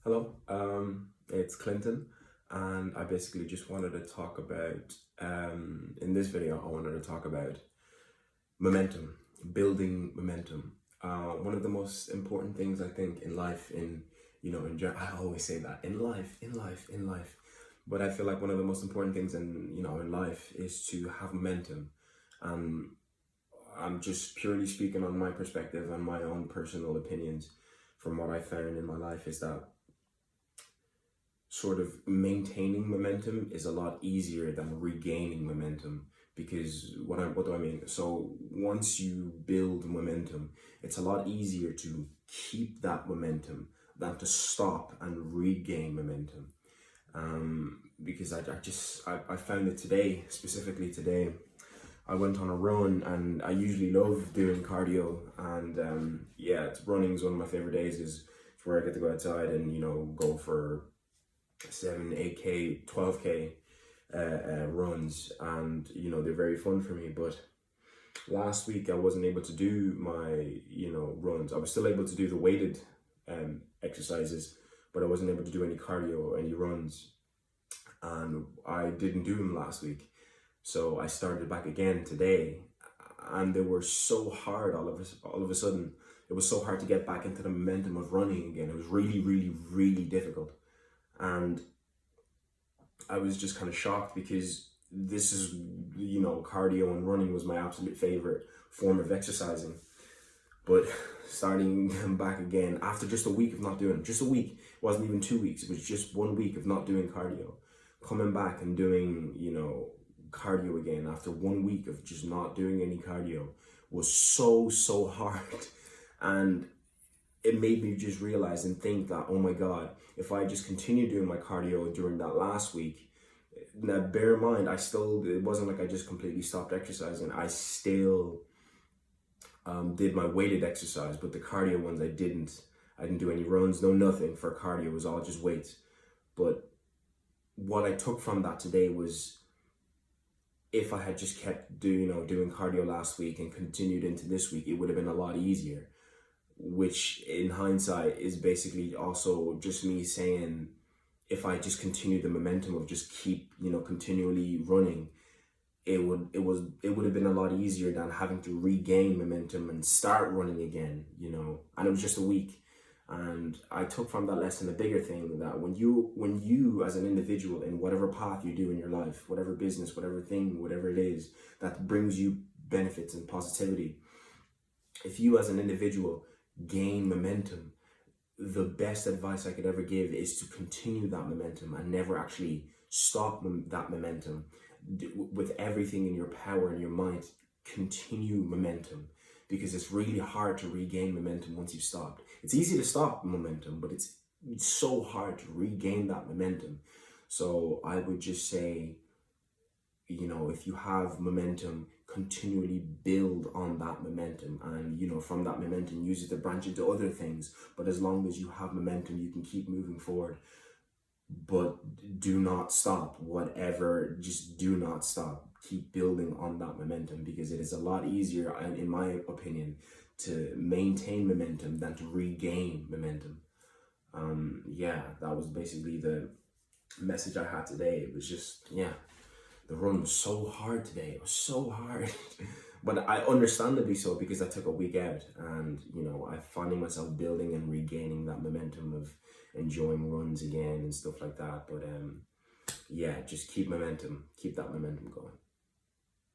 Hello, it's Clinton, and I basically just wanted to talk about, in this video, I wanted to talk about momentum, building momentum. One of the most important things I think in life, I always say that, in life, but I feel like one of the most important things in life is to have momentum. And I'm just purely speaking on my perspective and my own personal opinions from what I found in my life is that sort of maintaining momentum is a lot easier than regaining momentum. Because what do I mean? So once you build momentum, it's a lot easier to keep that momentum than to stop and regain momentum. Because I found it today, specifically today, I went on a run, and I usually love doing cardio, and running is one of my favorite days. Is where I get to go outside and go for 7, 8K, 12K runs, and they're very fun for me. But last week I wasn't able to do my runs. I was still able to do the weighted exercises, but I wasn't able to do any cardio or any runs, and I didn't do them last week. So I started back again today, and they were so hard all of a sudden. It was so hard to get back into the momentum of running again. It was really, really, really difficult. And I was just kind of shocked, because this is, cardio and running was my absolute favorite form of exercising. But starting back again after just a week of not doing it, just a week, it wasn't even 2 weeks, it was just 1 week of not doing cardio. Coming back and doing, cardio again after 1 week of just not doing any cardio was so hard. And it made me just realize and think that, oh my God, if I just continue doing my cardio during that last week, now bear in mind, it wasn't like I just completely stopped exercising. I still did my weighted exercise, but the cardio ones I didn't do any runs, no nothing for cardio. It was all just weights. But what I took from that today was, if I had just kept doing cardio last week and continued into this week, it would have been a lot easier. Which in hindsight is basically also just me saying, if I just continue the momentum of just keep continually running, it would have been a lot easier than having to regain momentum and start running again, and it was just a week. And I took from that lesson a bigger thing, that when you as an individual, in whatever path you do in your life, whatever business, whatever thing, whatever it is that brings you benefits and positivity, if you as an individual gain momentum, the best advice I could ever give is to continue that momentum and never actually stop that momentum. With everything in your power and your mind, continue momentum, because it's really hard to regain momentum once you've stopped. It's easy to stop momentum, but it's so hard to regain that momentum. So I would just say, if you have momentum, continually build on that momentum, and from that momentum use it to branch into other things. But as long as you have momentum, you can keep moving forward. But do not stop. Just do not stop. Keep building on that momentum, because it is a lot easier, and in my opinion, to maintain momentum than to regain momentum. That was basically the message I had today. It was just, the run was so hard today. It was so hard. But I understandably so, because I took a week out, and I finding myself building and regaining that momentum of enjoying runs again and stuff like that. But just keep that momentum going.